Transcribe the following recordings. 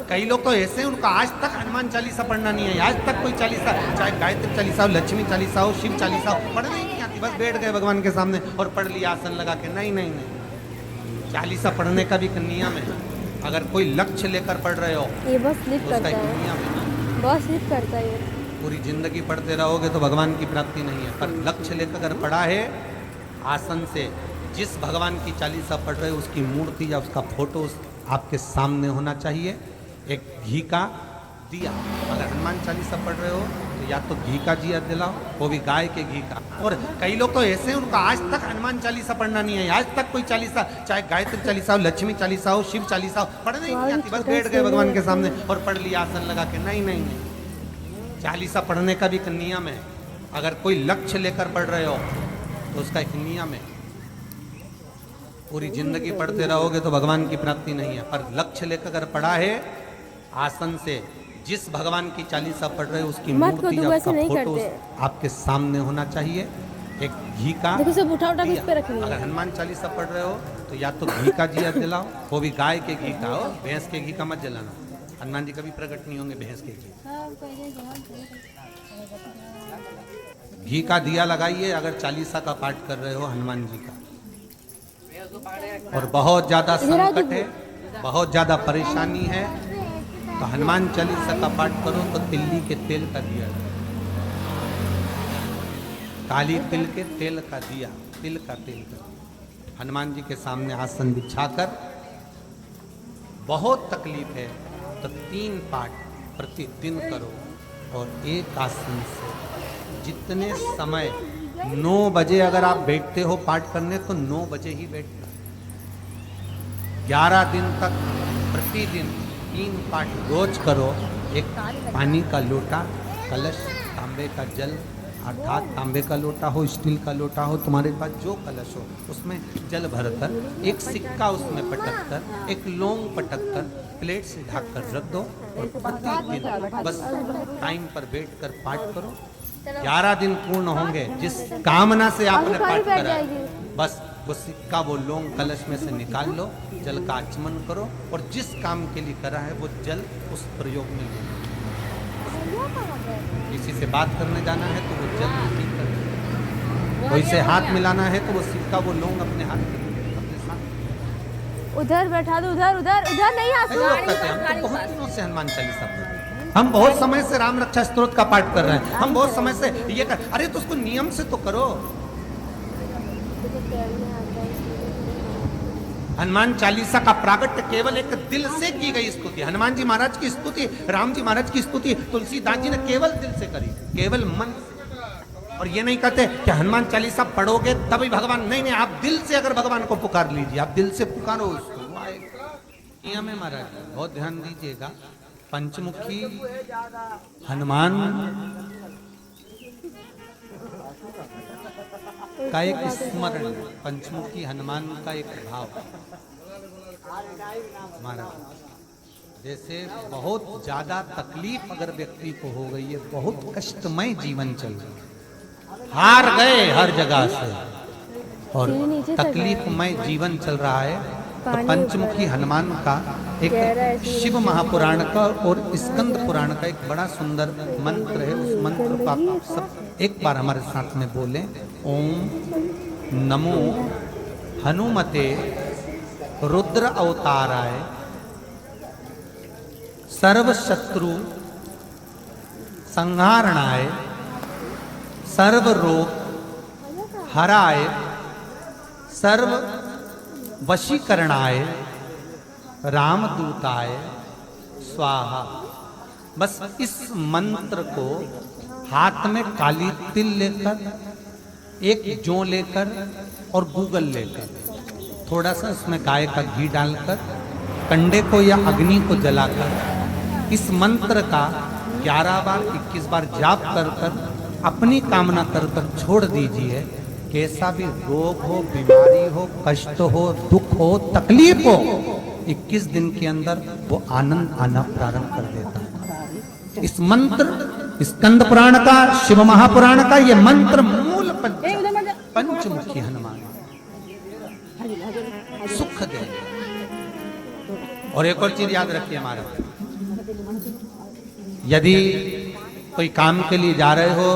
कई लोग तो ऐसे हैं, उनका आज तक हनुमान चालीसा पढ़ना नहीं है, आज तक कोई चालीसा, चाहे गायत्री चालीसा हो, लक्ष्मी चालीसा हो, शिव चालीसा हो, पढ़ना ही नहीं आती। बस बैठ गए भगवान के सामने और पढ़ लिया आसन लगा के। नहीं नहीं नहीं, चालीसा पढ़ने का भी एक नियम है। अगर कोई लक्ष्य लेकर पढ़ रहे हो ये बस स्लिप तो उसका करता एक है, नियम है। बहुत स्लिप करता है ये। पूरी जिंदगी पढ़ते रहोगे तो भगवान की प्राप्ति नहीं है, पर लक्ष्य लेकर अगर पढ़ा है आसन से, जिस भगवान की चालीसा पढ़ रहे हो उसकी मूर्ति या उसका फोटो आपके सामने होना चाहिए। एक घी का दिया, अगर हनुमान चालीसा पढ़ रहे हो तो या तो घी का दिया दिलाओ, वो भी गाय के घी का। और कई लोग तो ऐसे हैं, उनका आज तक हनुमान चालीसा पढ़ना नहीं है, आज तक कोई चालीसा, चाहे गायत्री चालीसा हो, लक्ष्मी चालीसा हो, शिव चालीसा हो, पढ़ना ही नहीं आती। बस बैठ गए भगवान के सामने और पढ़ लिया आसन लगा के। नहीं नहीं नहीं, चालीसा पढ़ने का भी एक नियम है। अगर कोई लक्ष्य लेकर पढ़ रहे हो तो उसका एक नियम है। पूरी जिंदगी पढ़ते रहोगे तो भगवान की प्राप्ति नहीं है, पर लक्ष्य लेकर अगर पढ़ा है आसन से, जिस भगवान की चालीसा पढ़ रहे हो उसकी मूर्ति या उसका फोटो आपके सामने होना चाहिए। एक घी का देखो सब उठा उठा के उस पे रख लिया। अगर हनुमान चालीसा पढ़ रहे हो तो या तो घी का दिया जलाओ, वो भी गाय के घी का हो, भैंस के घी का मत जलाना। हनुमान जी कभी प्रकट नहीं होंगे भैंस के घी। घी का दिया लगाइए अगर चालीसा का पाठ कर रहे हो हनुमान जी का। और बहुत ज्यादा संकट है, बहुत ज्यादा परेशानी है तो हनुमान चालीसा का पाठ करो तो तिल्ली के तेल का दिया, काली तिल के तेल का दिया, तिल का तेल का हनुमान जी के सामने आसन बिछाकर, बहुत तकलीफ है तो 3 पाठ प्रतिदिन करो। और एक आसन से जितने समय 9 बजे अगर आप बैठते हो पाठ करने तो 9 बजे ही बैठना। 11 दिन तक प्रतिदिन 3 पाठ रोज करो। एक पानी का लोटा, कलश, तांबे का जल, अर्थात तांबे का लोटा हो, स्टील का लोटा हो, तुम्हारे पास जो कलश हो उसमें जल भरकर, एक सिक्का उसमें पटक कर, एक लौंग पटक कर प्लेट से ढक कर रख दो और प्रतिदिन बस टाइम पर बैठ कर पाठ करो। 11 दिन पूर्ण होंगे, जिस कामना से आपने पाठ करा बस वो सिक्का, वो लौंग कलश में से निकाल लो, जल का आचमन करो और जिस काम के लिए करा है वो जल उस प्रयोग में ले लो। किसी से बात करने जाना है तो वो जल पी कर, कोई से हाथ मिलाना है तो वो सिक्का, वो लौंग अपने हाथ में अपने साथ। उधर बैठा दो, उधर उधर उधर नहीं आ सकते। हम तो बहुत दिनों से हनुमान चालीसा पढ़ रहे हैं, हम बहुत समय से राम रक्षा स्तोत्र का पाठ कर रहे हैं, हम बहुत समय से ये कर, अरे तो उसको नियम से तो करो। हनुमान चालीसा का प्रागट्य केवल एक दिल से की गई स्तुति। हनुमान जी महाराज की स्तुति, राम जी महाराज की स्तुति तुलसीदास जी ने केवल दिल से करी, केवल मन से। और ये नहीं कहते कि हनुमान चालीसा पढ़ोगे तभी भगवान, नहीं नहीं, आप दिल से अगर भगवान को पुकार लीजिए, आप दिल से पुकारो उसको, वो आएगा। ये हमें महाराज बहुत ध्यान दीजिएगा। पंचमुखी हनुमान का एक स्मरण, पंचमुखी हनुमान का एक भाव हमारा, जैसे बहुत ज्यादा तकलीफ अगर व्यक्ति को हो गई है, बहुत कष्टमय जीवन चल रहा है, हार गए हर जगह से और तकलीफमय जीवन चल रहा है, तो पंचमुखी हनुमान का एक शिव महापुराण का और स्कंद पुराण का एक बड़ा सुंदर मंत्र है। उस मंत्र को आप सब एक बार हमारे साथ में बोलें। ओम नमो हनुमते रुद्र अवताराय सर्व शत्रु संहारणाय सर्व रोग हराय सर्व वशीकरणाय रामदूताय स्वाहा। बस इस मंत्र को हाथ में काली तिल लेकर, एक जौ लेकर और गूगल लेकर, थोड़ा सा उसमें गाय का घी डालकर, कंडे को या अग्नि को जलाकर इस मंत्र का 11 बार 21 बार जाप कर कर अपनी कामना कर कर छोड़ दीजिए। कैसा भी रोग हो, बीमारी हो, कष्ट हो, दुख हो, तकलीफ हो, 21 दिन के अंदर वो आनंद आना प्रारंभ कर देता है। इस मंत्र, स्कंद पुराण का, शिव महापुराण का ये मंत्र मूल पंचमुखी हनुमान सुख दे। और एक और चीज याद रखिए हमारा, यदि कोई काम के लिए जा रहे हो,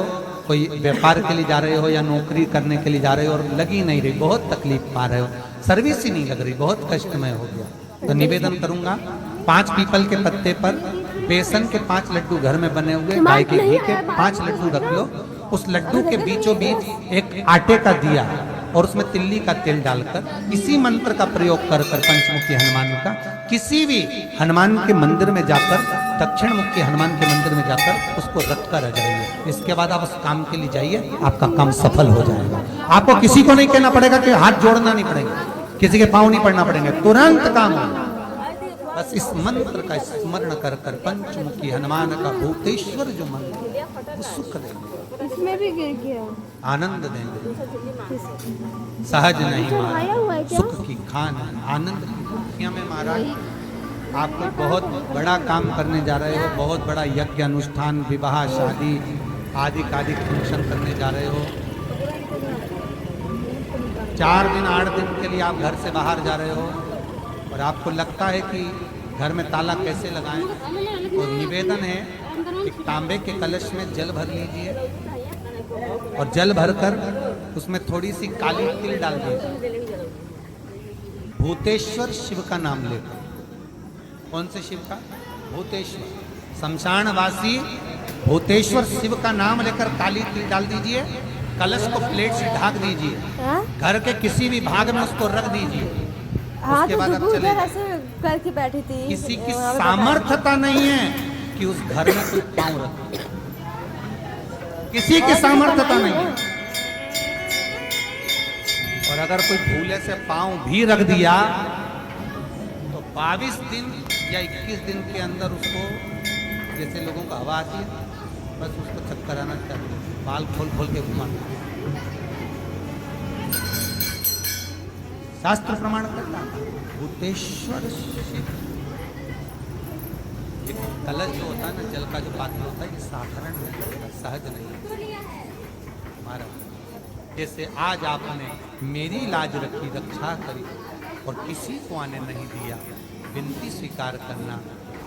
कोई व्यापार के लिए जा रहे हो या नौकरी करने के लिए जा रहे हो और लगी नहीं रही, बहुत तकलीफ पा रहे हो, सर्विस ही नहीं लग रही, बहुत कष्टमय हो गया, तो निवेदन करूंगा 5 पीपल के पत्ते पर बेसन के 5 लड्डू घर में बने हुए, गाय के घी के 5 लड्डू रख लो, उस लड्डू के बीचों बीच एक आटे का दिया और उसमें तिल्ली का तेल डालकर इसी मंत्र का प्रयोग कर पंचमुखी हनुमान का किसी भी हनुमान के मंदिर में जाकर, दक्षिण मुखी हनुमान के मंदिर में जाकर उसको रख कर आ जाइए। इसके बाद आप उस काम के लिए जाइए, आपका काम सफल हो जाएगा। आपको किसी को नहीं कहना पड़ेगा कि हाथ जोड़ना नहीं पड़ेगा, किसी के पाँव नहीं पड़ना पड़ेंगे, तुरंत काम होगा। बस इस मंत्र का स्मरण कर कर पंचमुखी हनुमान का भूतेश्वर जो मंत्र वो सुख देंगे, इसमें भी गिर गया, आनंद देंगे, सहज नहीं मारा सुख की खान, आनंद की खुशियां में महाराज आप कोई बहुत बड़ा काम करने जा रहे हो, बहुत बड़ा यज्ञ अनुष्ठान, विवाह, शादी आदि आदि फंक्शन करने जा रहे हो, 4 दिन 8 दिन के लिए आप घर से बाहर जा रहे हो और आपको लगता है कि घर में ताला कैसे लगाएं, तो निवेदन है कि तांबे के कलश में जल भर लीजिए और जल भरकर उसमें थोड़ी सी काली तिल डाल दीजिए, भूतेश्वर शिव का नाम लेकर। कौन से शिव का? भूतेश्वर, शमशानवासी भूतेश्वर शिव का नाम लेकर काली तिल डाल दीजिए, कलश को प्लेट से ढक दीजिए, घर के किसी भी भाग में उसको रख दीजिए। हाँ, उसके तो बाद आप चले ऐसे करके बैठी थी, किसी की सामर्थ्यता नहीं है कि उस घर में कोई पांव रखे, किसी की सामर्थ्यता नहीं है। और अगर कोई भूले से पांव भी रख दिया तो 22 दिन या 21 दिन के अंदर उसको, जैसे लोगों को हवा आती है, बस उसको चक्कर आना चाहिए, बाल खोल खोल के घुमाना। शास्त्र प्रमाण करता है भूतेश्वर शिव। ये कलश जो होता है ना, जल का जो पात्र होता है, ये साधारण नहीं होता, सहज नहीं होता महाराज। जैसे आज आपने मेरी लाज रखी, रक्षा करी और किसी को आने नहीं दिया, विनती स्वीकार करना।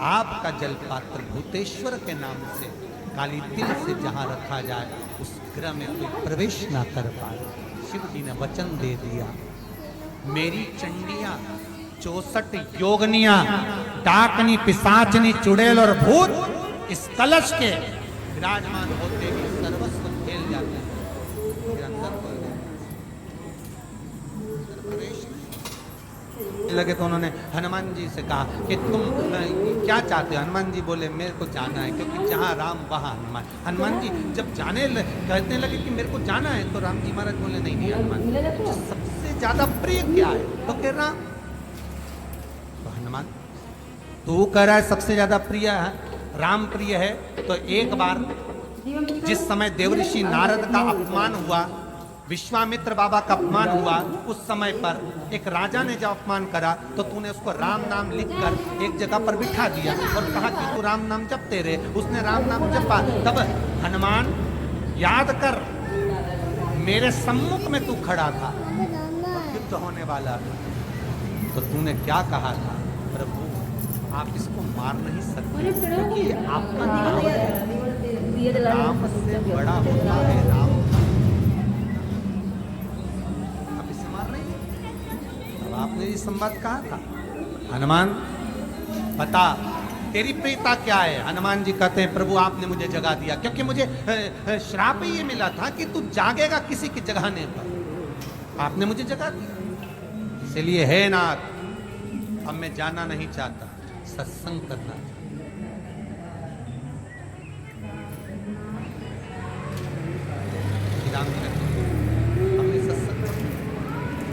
आपका जल पात्र भूतेश्वर के नाम से काली तिल से जहाँ रखा जाए उस गृह में कोई प्रवेश ना कर पाए। शिव जी ने वचन दे दिया, मेरी चंडियां 64 योगनियां, डाकनी, पिशाचनी, चुड़ैल और भूत इस कलश के विराजमान होते ही सर्वस्व खेल जाते हैं, फिर अंदर प्रवेश लगे। तो उन्होंने हनुमान जी से कहा कि तुम क्या चाहते हो? हनुमान जी बोले मेरे को जाना है, क्योंकि जहाँ राम वहाँ हनुमान। हनुमान जी जब कहने लगे कि मेरे को जाना है, तो राम जी महाराज बोले नहीं नहीं हनुमान जी, सबसे ज्यादा प्रिय क्या है? तो कह रहा, तो हनुमान तू कह रहा है सबसे ज्यादा प्रिय है, राम प्रिय है। तो एक बार जिस समय देवऋषि नारद का अपमान हुआ, विश्वामित्र बाबा का अपमान हुआ, उस समय पर एक राजा ने जब अपमान करा तो तूने उसको राम नाम लिखकर एक जगह पर बिठा दिया और कहा कि तू राम नाम जपते रहे। उसने राम नाम जपा। तब हनुमान याद कर, मेरे सम्मुख में तू खड़ा था, युद्ध होने वाला, तो तूने क्या कहा था? प्रभु आप इसको मार नहीं सकते, क्योंकि ये आपका नाम है, राम से बड़ा होता है राम। आपने ये संवाद कहा था, हनुमान बता तेरी प्रियता क्या है? हनुमान जी कहते हैं प्रभु आपने मुझे जगा दिया, क्योंकि मुझे श्राप ये मिला था कि तू जागेगा किसी की जगाने पर, आपने मुझे जगा दिया। इसलिए है नाथ, अब मैं जाना नहीं चाहता, सत्संग करना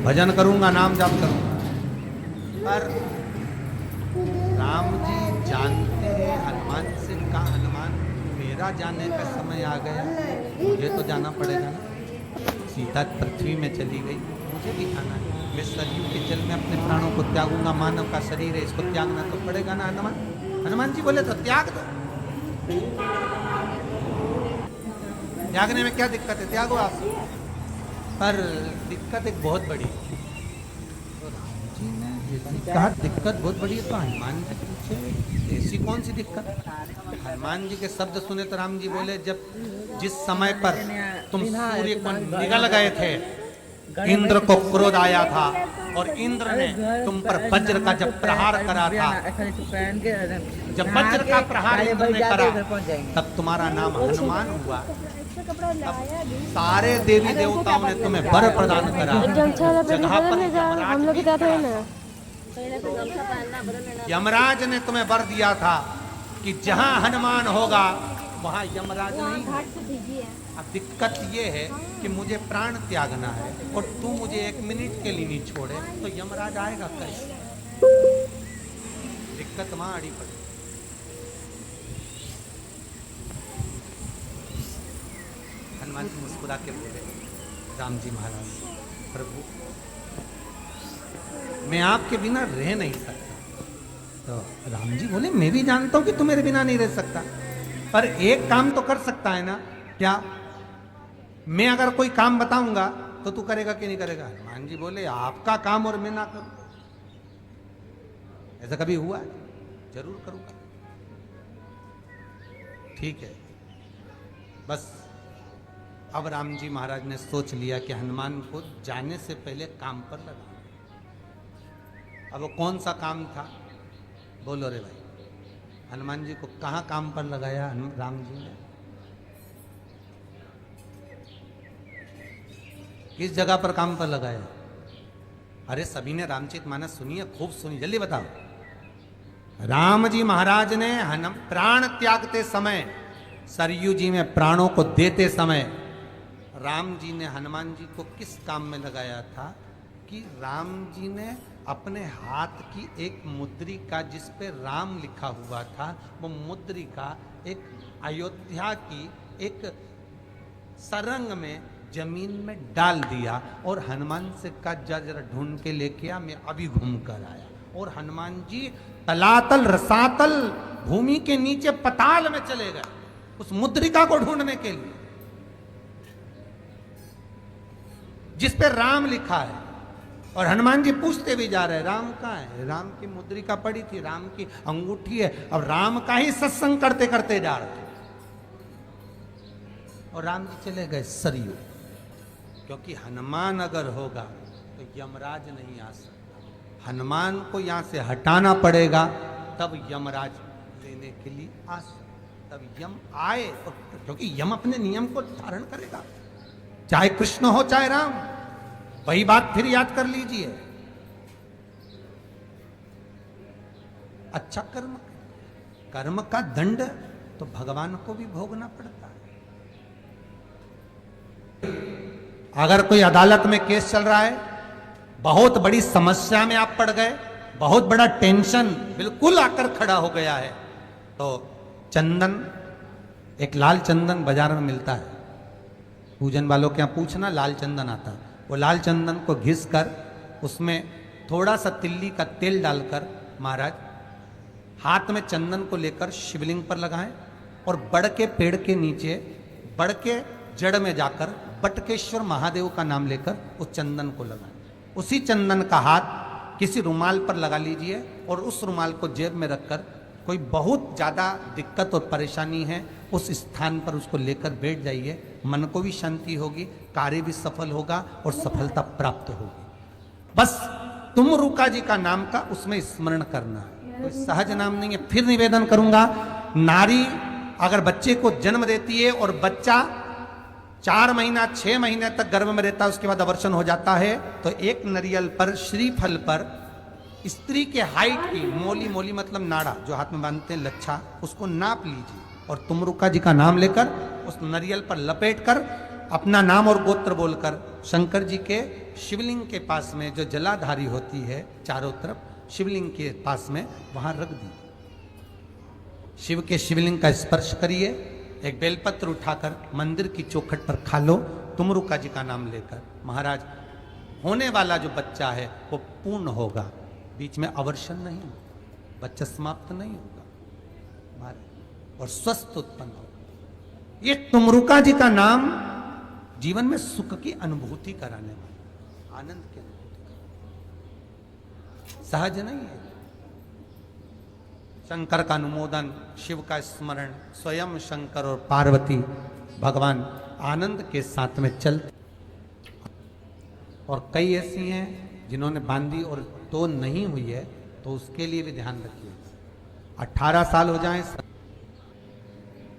भजन करूंगा, नाम जाप करूंगा। पर राम जी जानते हैं, हनुमान से कहा हनुमान मेरा जाने का समय आ गया, मुझे तो जाना पड़ेगा ना। सीता पृथ्वी में चली गई, मुझे भी जाना है। मैं सरयू के जल में अपने प्राणों को त्यागूंगा, मानव का शरीर है, इसको त्यागना तो पड़ेगा ना हनुमान। हनुमान जी बोले तो त्याग दो, त्यागने में क्या दिक्कत है, त्यागो आप। पर दिक्कत एक बहुत बड़ी, तो राम जी ने कहा दिक्कत बहुत बड़ी है, तो हनुमान जी ऐसी कौन सी दिक्कत? हनुमान जी के शब्द सुने तो राम जी बोले, जब जिस समय पर तुम सूर्य को निगल गए थे, इंद्र को क्रोध आया था और इंद्र ने तुम पर वज्र का जब प्रहार करा था, जब वज्र का प्रहार इंद्र ने करा, तब तुम्हारा नाम हनुमान हुआ। तब सारे देवी देवताओं ने तुम्हें वर प्रदान करा। जगह पर हम लोग क्या था ना, यमराज ने तुम्हें वर दिया था कि जहां हनुमान होगा वहां यमराज नहीं होगा। अब दिक्कत ये है कि मुझे प्राण त्यागना है और तू मुझे 1 मिनट के लिए नहीं छोड़े तो यमराज आएगा कैसे? दिक्कत वहां अड़ी पड़ी। हनुमान जी मुस्कुरा के बोले, राम जी महाराज, प्रभु मैं आपके बिना रह नहीं सकता। तो राम जी बोले, मैं भी जानता हूं कि तू मेरे बिना नहीं रह सकता, पर एक काम तो कर सकता है ना। क्या? मैं अगर कोई काम बताऊंगा तो तू करेगा कि नहीं करेगा? हनुमान जी बोले, आपका काम और मैं ना करूं, ऐसा कभी हुआ है? जरूर करूंगा। ठीक है। बस अब राम जी महाराज ने सोच लिया कि हनुमान को जाने से पहले काम पर लगा। अब वो कौन सा काम था? बोलो रे भाई। हनुमान जी को कहाँ काम पर लगाया राम जी ने? किस जगह पर काम पर लगाया? अरे सभी ने रामचरितमानस सुनी है, खूब सुनी, जल्दी बताओ। राम जी महाराज ने प्राण त्यागते समय, सरयू जी में प्राणों को देते समय, राम जी ने हनुमान जी को किस काम में लगाया था? कि राम जी ने अपने हाथ की एक मुद्रिका जिस पे राम लिखा हुआ था, वो मुद्रिका एक अयोध्या की एक सरंग में जमीन में डाल दिया और हनुमान से कहा, जा जरा ढूंढ के लेके आ, मैं अभी घूम कर आया। और हनुमान जी तलातल रसातल भूमि के नीचे पताल में चले गए उस मुद्रिका को ढूंढने के लिए जिस पे राम लिखा है। और हनुमान जी पूछते भी जा रहे, राम कहाँ है? राम की मुद्रिका पड़ी थी, राम की अंगूठी है। अब राम का ही सत्संग करते करते जा रहे थे और राम जी चले गए सरयू, क्योंकि हनुमान अगर होगा तो यमराज नहीं आ सकता। हनुमान को यहां से हटाना पड़ेगा, तब यमराज लेने के लिए आ सकता, तब यम आए। और क्योंकि यम अपने नियम को धारण करेगा, चाहे कृष्ण हो चाहे राम। वही बात फिर याद कर लीजिए, अच्छा कर्म, कर्म का दंड तो भगवान को भी भोगना पड़ता है। अगर कोई अदालत में केस चल रहा है, बहुत बड़ी समस्या में आप पड़ गए, बहुत बड़ा टेंशन बिल्कुल आकर खड़ा हो गया है, तो चंदन, एक लाल चंदन बाजार में मिलता है, पूजन वालों के यहाँ पूछना, लाल चंदन आता है। वो लाल चंदन को घिस कर उसमें थोड़ा सा तिल्ली का तेल डालकर महाराज हाथ में चंदन को लेकर शिवलिंग पर लगाएं और बड़ के पेड़ के नीचे, बड़ के जड़ में जाकर बटकेश्वर महादेव का नाम लेकर उस चंदन को लगाएं। उसी चंदन का हाथ किसी रुमाल पर लगा लीजिए और उस रुमाल को जेब में रखकर, कोई बहुत ज़्यादा दिक्कत और परेशानी है उस स्थान पर उसको लेकर बैठ जाइए। मन को भी शांति होगी, कार्य भी सफल होगा और सफलता प्राप्त होगी। बस तुम रुका जी का नाम का उसमें स्मरण करना है, कोई सहज नाम नहीं है। फिर निवेदन करूंगा, नारी अगर बच्चे को जन्म देती है और बच्चा 4 महीना 6 महीने तक गर्भ में रहता है, उसके बाद अवर्षण हो जाता है, तो एक नरियल पर, श्रीफल पर स्त्री के हाइट की मोली, मोली मतलब नाड़ा जो हाथ में बांधते हैं, लच्छा, उसको नाप लीजिए और तुमरुका जी का नाम लेकर उस नरियल पर लपेट कर अपना नाम और गोत्र बोलकर शंकर जी के शिवलिंग के पास में जो जलाधारी होती है चारों तरफ शिवलिंग के पास में, वहां रख दीजिए। शिव के शिवलिंग का स्पर्श करिए, एक बेलपत्र उठाकर मंदिर की चौखट पर खा लो, तुमरुका जी का नाम लेकर। महाराज, होने वाला जो बच्चा है वो पूर्ण होगा, बीच में अवर्षण नहीं होगा, बच्चा समाप्त नहीं होगा महाराज, और स्वस्थ उत्पन्न होगा। ये तुमरुका जी का नाम जीवन में सुख की अनुभूति कराने वाला, आनंद की अनुभूति कराने, सहज नहीं है। शंकर का अनुमोदन, शिव का स्मरण, स्वयं शंकर और पार्वती भगवान आनंद के साथ में चलते। और कई ऐसी हैं जिन्होंने बांधी और तो नहीं हुई है, तो उसके लिए भी ध्यान रखिए। 18 साल हो जाएं।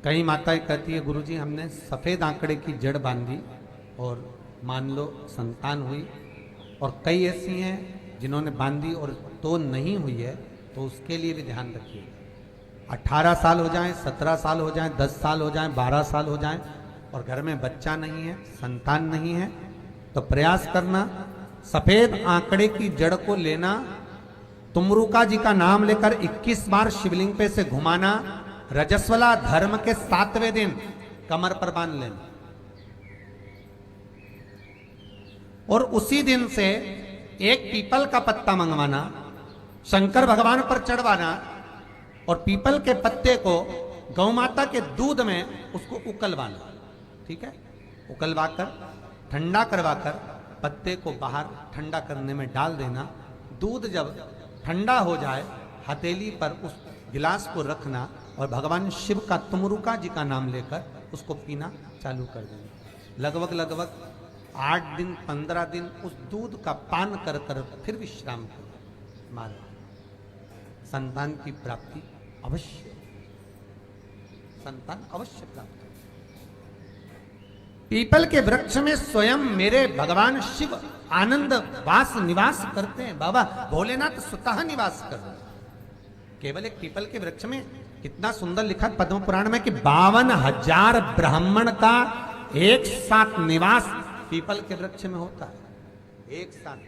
कई माताएं कहती है गुरुजी हमने सफेद आंकड़े की जड़ बांधी और मान लो संतान हुई। और कई ऐसी हैं जिन्होंने बांधी और तो नहीं हुई है, तो उसके लिए भी ध्यान रखिए। 18 साल हो जाएं, 17 साल हो जाएं, 10 साल हो जाएं, 12 साल हो जाएं और घर में बच्चा नहीं है, संतान नहीं है, तो प्रयास करना सफेद आंकड़े की जड़ को लेना, तुमरुका जी का नाम लेकर 21 बार शिवलिंग पे से घुमाना, रजस्वला धर्म के 7वें दिन कमर पर बांध लेना और उसी दिन से एक पीपल का पत्ता मंगवाना, शंकर भगवान पर चढ़वाना और पीपल के पत्ते को गौ माता के दूध में उसको उकलवाना। ठीक है, उकलवाकर ठंडा करवाकर पत्ते को बाहर ठंडा करने में डाल देना। दूध जब ठंडा हो जाए हथेली पर उस गिलास को रखना और भगवान शिव का तुमरुका जी का नाम लेकर उसको पीना चालू कर देना। लगभग 8 दिन 15 दिन उस दूध का पान कर कर फिर विश्राम करो। मानो संतान की प्राप्ति अवश्य, संतान अवश्य प्राप्त। पीपल के वृक्ष में स्वयं मेरे भगवान शिव आनंद वास निवास करते हैं। बाबा भोलेनाथ स्वतः निवास कर रहे हैं। केवल एक पीपल के वृक्ष में कितना सुंदर लिखा पद्म पुराण में कि 52,000 ब्राह्मण का एक साथ निवास पीपल के वृक्ष में होता है। एक साथ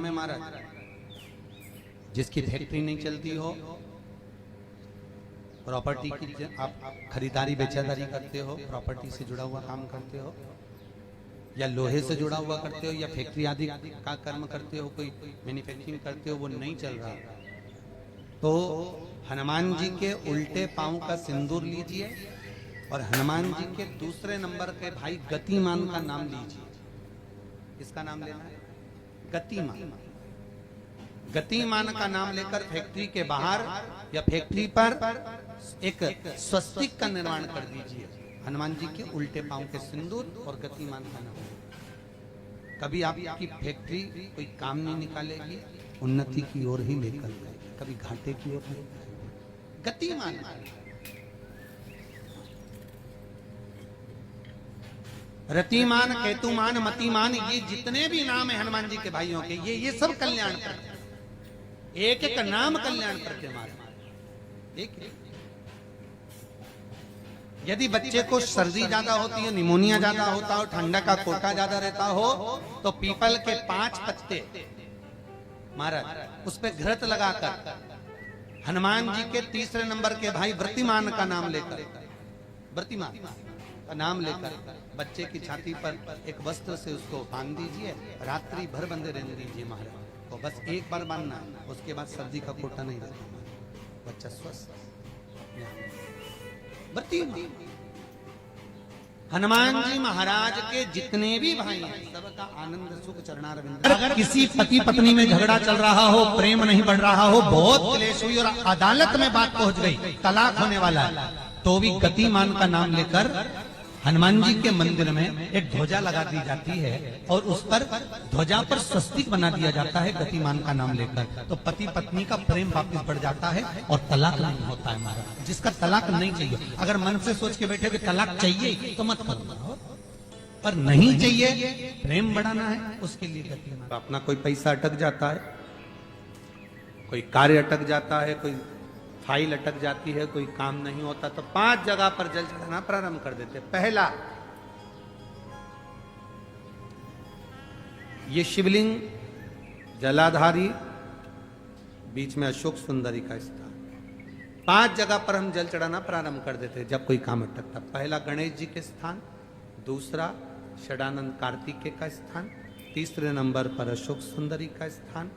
में महाराज जिसकी फैक्ट्री नहीं चलती हो, प्रॉपर्टी की आप खरीदारी बेचादारी करते हो, प्रॉपर्टी से जुड़ा हुआ काम करते हो या लोहे से जुड़ा हुआ करते हो या फैक्ट्री आदि का कर्म करते हो, कोई मैन्युफैक्चरिंग करते हो, वो नहीं चल रहा, तो हनुमान जी के उल्टे पांव का सिंदूर लीजिए और हनुमान जी के दूसरे नंबर के भाई गतिमान का नाम लीजिए। किसका नाम लेना है? गतिमान। गतिमान का नाम लेकर फैक्ट्री के बाहर या फैक्ट्री पर एक स्वस्तिक का निर्माण कर दीजिए। हनुमान जी के उल्टे पांव के सिंदूर और गतिमान का नाम। कभी आपकी फैक्ट्री कोई काम नहीं निकालेगी, उन्नति की ओर ही लेकर जाएगी, कभी घाटे की ओर नहीं। गतिमान, रतिमान, केतुमान, मतिमान, ये जितने भी नाम है हनुमान जी के भाइयों के, ये सब कल्याण पर, एक एक नाम कल्याण पर के मारे। एक यदि बच्चे को सर्दी ज्यादा होती है, निमोनिया ज्यादा होता हो, ठंडा का कोटा ज्यादा रहता हो, तो पीपल के 5 पत्ते महाराज उस पे घृत लगाकर हनुमान जी के तीसरे नंबर के भाई व्रतिमान का नाम लेकर, व्रतिमान का नाम लेकर बच्चे की छाती पर एक वस्त्र से उसको बांध दीजिए, रात्रि भर बंधे रहने दीजिए महाराज। तो बस एक बार बांधना है, उसके बाद सर्दी का कोटा नहीं रहता, बच्चा स्वस्थ। हनुमान जी महाराज के जितने भी भाई हैं सबका आनंद सुख चरणारविंद। अगर किसी पति पत्नी में झगड़ा चल रहा हो, प्रेम नहीं बढ़ रहा हो, बहुत क्लेश हुई और अदालत में बात पहुंच गई, तलाक होने वाला है, तो भी गतिमान का नाम लेकर हनुमान जी के मंदिर में एक ध्वजा लगा दी जाती है और उस पर ध्वजा पर स्वस्तिक बना दिया जाता है गतिमान का नाम लेकर। तो पति पत्नी का प्रेम वापस बढ़ जाता है और तलाक नहीं होता है महाराज। जिसका तलाक नहीं चाहिए, अगर मन से सोच के बैठे कि तलाक चाहिए तो मत करो, पर नहीं चाहिए, प्रेम बढ़ाना है, उसके लिए गतिमान। अपना कोई पैसा अटक जाता है, कोई कार्य अटक जाता है, कोई फाइल अटक जाती है, कोई काम नहीं होता, तो 5 जगह पर जल चढ़ाना प्रारंभ कर देते। पहला, ये शिवलिंग जलाधारी, बीच में अशोक सुंदरी का स्थान, 5 जगह पर हम जल चढ़ाना प्रारंभ कर देते जब कोई काम अटकता। पहला गणेश जी के स्थान, दूसरा षडानंद कार्तिकेय का स्थान, तीसरे नंबर पर अशोक सुंदरी का स्थान,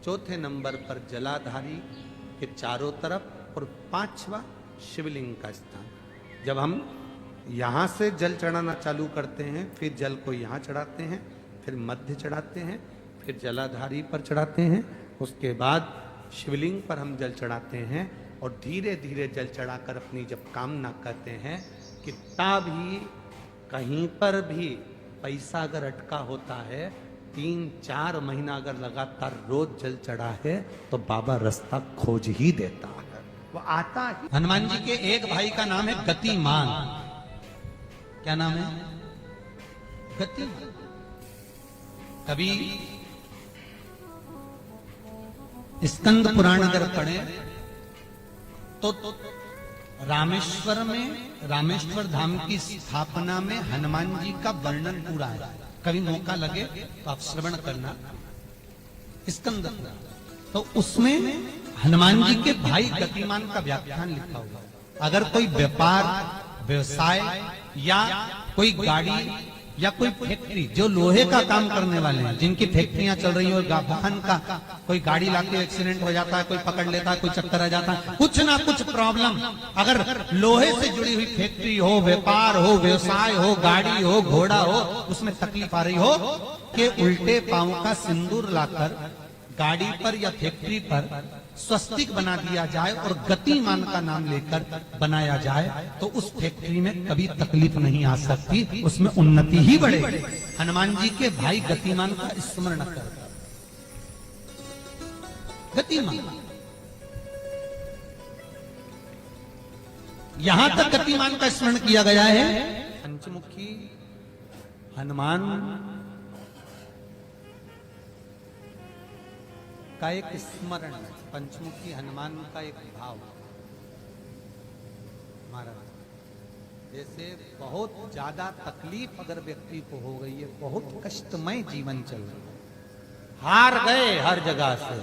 चौथे नंबर पर जलाधारी के चारों तरफ और 5वां शिवलिंग का स्थान। जब हम यहाँ से जल चढ़ाना चालू करते हैं, फिर जल को यहाँ चढ़ाते हैं, फिर मध्य चढ़ाते हैं, फिर जलाधारी पर चढ़ाते हैं, उसके बाद शिवलिंग पर हम जल चढ़ाते हैं और धीरे धीरे जल चढ़ाकर अपनी जब कामना करते हैं, कितना भी कहीं पर भी पैसा अगर अटका होता है, 3-4 महीना अगर लगातार रोज जल चढ़ा है तो बाबा रास्ता खोज ही देता है, वो आता ही। हनुमान जी के एक भाई का नाम है गतिमान। क्या नाम है? गतिमान। कभी स्कंद पुराण अगर पढ़े तो रामेश्वर में, रामेश्वर धाम की स्थापना में हनुमान जी का वर्णन पूरा है। कभी मौका लगे तो आप श्रवण करना स्कंद पुराण, तो उसमें हनुमान जी के भाई गतिमान का व्याख्यान लिखा हुआ है। अगर कोई व्यापार, व्यवसाय या कोई गाड़ी या कोई फैक्ट्री, जो लोहे का काम करने वाले हैं, जिनकी फैक्ट्रियां चल रही हो, वाहन का कोई गाड़ी लाके एक्सीडेंट हो जाता है, कोई पकड़ लेता है, कोई चक्कर आ जाता है, कुछ ना कुछ प्रॉब्लम, अगर लोहे से जुड़ी हुई फैक्ट्री हो, व्यापार हो, व्यवसाय हो, गाड़ी हो, घोड़ा हो, उसमें तकलीफ आ रही हो कि उल्टे पांव का सिंदूर लाकर गाड़ी पर या फैक्ट्री पर स्वस्तिक बना दिया जाए और गतिमान का नाम लेकर बनाया जाए, तो उस फैक्ट्री में कभी तकलीफ नहीं आ सकती, उसमें उन्नति ही बढ़ेगी। हनुमान जी के भाई गतिमान का स्मरण कर, गतिमान, यहां तक गतिमान का स्मरण किया गया है। पंचमुखी हनुमान का एक स्मरण है, पंचमुखी हनुमान का एक भाव। महाराज, जैसे बहुत ज्यादा तकलीफ अगर व्यक्ति को हो गई है, बहुत कष्टमय जीवन चल रहा है, हार गए हर जगह से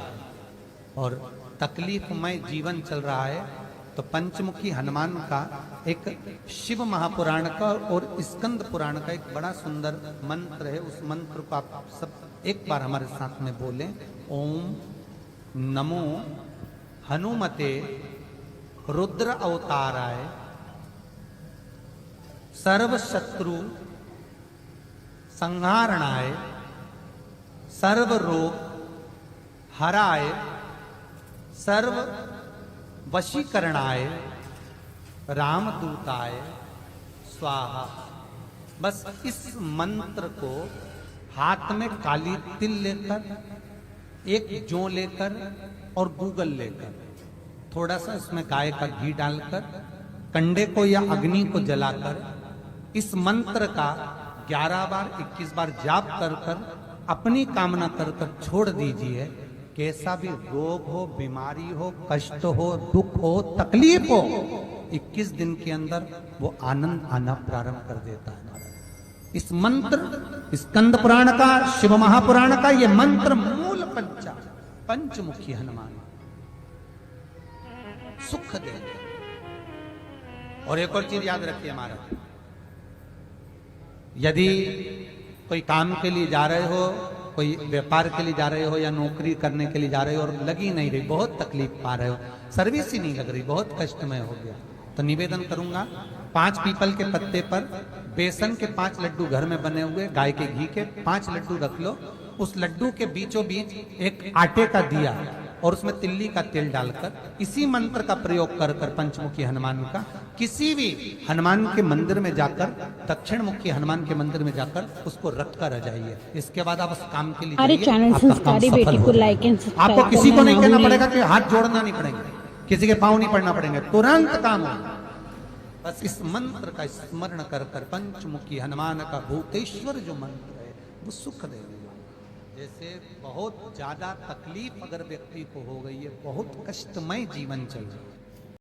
और तकलीफमय जीवन चल रहा है, तो पंचमुखी हनुमान का एक शिव महापुराण का और स्कंद पुराण का एक बड़ा सुंदर मंत्र है। उस मंत्र को आप सब एक बार हमारे साथ में बोलें। ओम नमो हनुमते रुद्र अवताराय सर्व शत्रु संहारणाय सर्व रोग हराय सर्व वशीकरणाय रामदूताय स्वाहा। बस इस मंत्र को हाथ में काली तिल लेकर, एक जौ लेकर और गूगल लेकर, थोड़ा सा इसमें गाय का घी डालकर, कंडे को या अग्नि को जलाकर इस मंत्र का 11 बार 21 बार जाप कर कर अपनी कामना कर कर छोड़ दीजिए। कैसा भी रोग हो, बीमारी हो, कष्ट हो, दुख हो, तकलीफ हो, 21 दिन के अंदर वो आनंद आना प्रारंभ कर देता है। इस मंत्र, स्कंद पुराण का, शिव महापुराण का ये मंत्र मूल पंचमुखी हनुमान सुख देंगे। और एक और चीज याद रखिए महाराज, यदि कोई काम के लिए जा रहे हो, कोई व्यापार के लिए जा रहे हो या नौकरी करने के लिए जा रहे हो और लगी नहीं रही, बहुत तकलीफ पा रहे हो, सर्विस ही नहीं लग रही, बहुत कष्टमय हो गया, तो निवेदन करूंगा 5 पीपल के पत्ते पर बेसन के 5 लड्डू घर में बने हुए, गाय के घी के 5 लड्डू रख लो, उस लड्डू के बीचों बीच एक आटे का दिया और उसमें तिल्ली का तेल डालकर इसी मंत्र का प्रयोग कर कर पंचमुखी हनुमान का किसी भी हनुमान के मंदिर में जाकर, दक्षिण मुखी हनुमान के मंदिर में जाकर उसको रख कर आ जाइए। इसके बाद आप उस काम के लिए जाइए, आपका काम सफल हो जाएगा। आपको किसी को नहीं कहना पड़ेगा कि हाथ जोड़ना नहीं पड़ेंगे, किसी के पांव नहीं पड़ना पड़ेंगे, तुरंत काम होगा। बस इस मंत्र का स्मरण कर कर पंचमुखी हनुमान का भूतेश्वर जो मंत्र है वो सुख देगा। जैसे बहुत ज्यादा तकलीफ अगर व्यक्ति को हो गई है, बहुत कष्टमय जीवन चल रहा है,